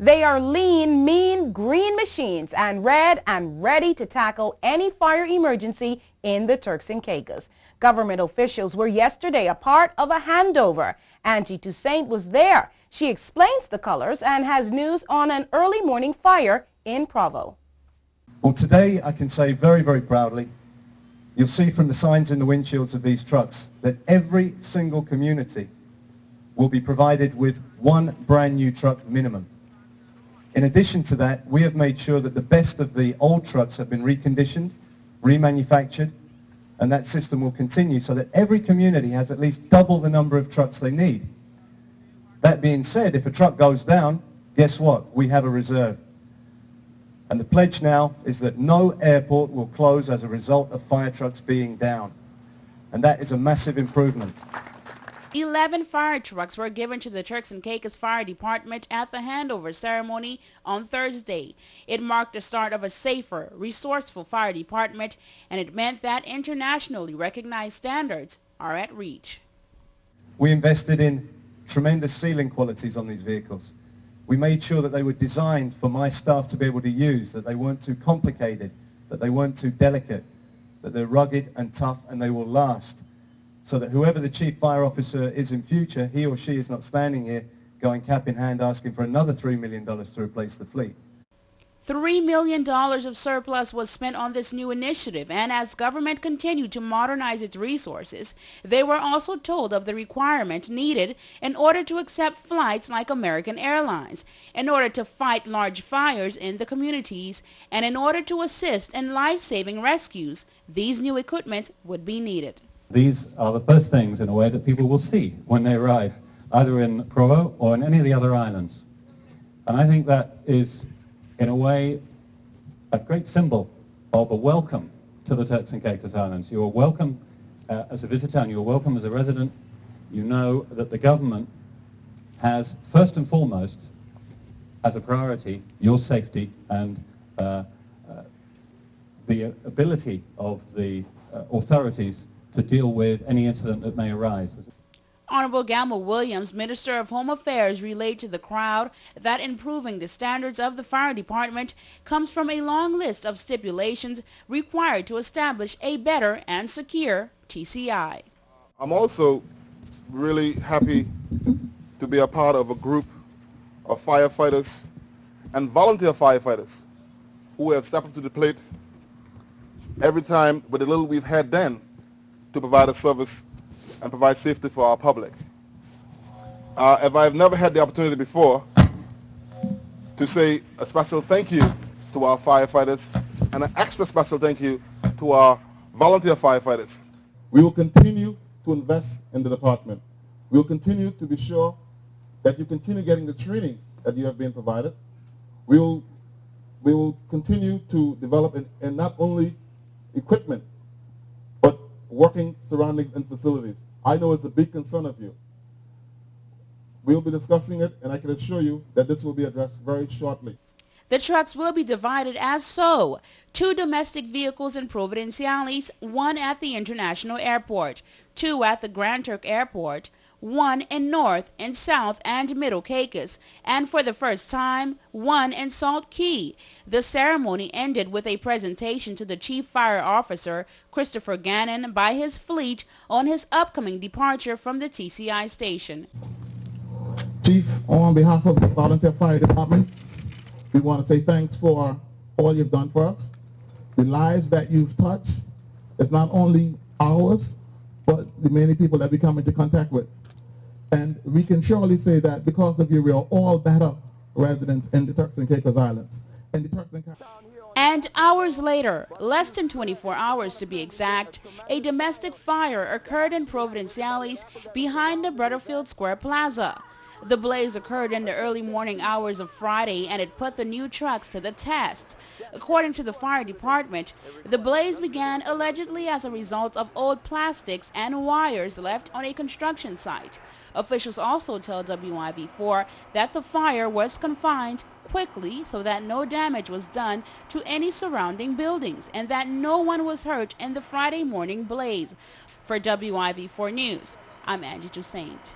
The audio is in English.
They are lean, mean, green machines and red and ready to tackle any fire emergency in the Turks and Caicos. Government officials were yesterday a part of a handover. Angie Toussaint was there. She explains the colors and has news on an early morning fire in Provo. Well, today I can say very, very proudly, you'll see from the signs in the windshields of these trucks that every single community will be provided with one brand new truck minimum. In addition to that, we have made sure that the best of the old trucks have been reconditioned, remanufactured, and that system will continue so that every community has at least double the number of trucks they need. That being said, if a truck goes down, guess what? We have a reserve. And the pledge now is that no airport will close as a result of fire trucks being down. And that is a massive improvement. 11 fire trucks were given to the Turks and Caicos Fire Department at the handover ceremony on Thursday. It marked the start of a safer, resourceful fire department, and it meant that internationally recognized standards are at reach. We invested in tremendous sealing qualities on these vehicles. We made sure that they were designed for my staff to be able to use, that they weren't too complicated, that they weren't too delicate, that they're rugged and tough and they will last. So that whoever the chief fire officer is in future, he or she is not standing here going cap in hand asking for another $3 million to replace the fleet. $3 million of surplus was spent on this new initiative, and as government continued to modernize its resources, they were also told of the requirement needed in order to accept flights like American Airlines, in order to fight large fires in the communities, and in order to assist in life-saving rescues. These new equipment would be needed. These are the first things, in a way, that people will see when they arrive, either in Provo or in any of the other islands. And I think that is, in a way, a great symbol of a welcome to the Turks and Caicos Islands. You are welcome as a visitor and you are welcome as a resident. You know that the government has, first and foremost, as a priority, your safety and the ability of the authorities to deal with any incident that may arise. Honorable Gamble Williams, Minister of Home Affairs, relayed to the crowd that improving the standards of the fire department comes from a long list of stipulations required to establish a better and secure TCI. I'm also really happy to be a part of a group of firefighters and volunteer firefighters who have stepped up to the plate every time with the little we've had then to provide a service and provide safety for our public. If I've never had the opportunity before to say a special thank you to our firefighters and an extra special thank you to our volunteer firefighters. We will continue to invest in the department. We will continue to be sure that you continue getting the training that you have been provided. We will continue to develop in not only equipment, but working surroundings and facilities. I know it's a big concern of you. We'll be discussing it, and I can assure you that this will be addressed very shortly. The trucks will be divided as so: 2 domestic vehicles in Providenciales, 1 at the International Airport, 2 at the Grand Turk Airport, 1 in North and South and Middle Caicos, and for the first time, 1 in Salt Key. The ceremony ended with a presentation to the Chief Fire Officer, Christopher Gannon, by his fleet on his upcoming departure from the TCI station. Chief, on behalf of the Volunteer Fire Department, we want to say thanks for all you've done for us. The lives that you've touched is not only ours, but the many people that we come into contact with. And we can surely say that because of you, we are all better residents in the Turks and Caicos Islands. And hours later, less than 24 hours to be exact, a domestic fire occurred in Providenciales behind the Butterfield Square Plaza. The blaze occurred in the early morning hours of Friday, and it put the new trucks to the test. According to the fire department, the blaze began allegedly as a result of old plastics and wires left on a construction site. Officials also tell WIV4 that the fire was confined quickly so that no damage was done to any surrounding buildings and that no one was hurt in the Friday morning blaze. For WIV4 News, I'm Angie Toussaint.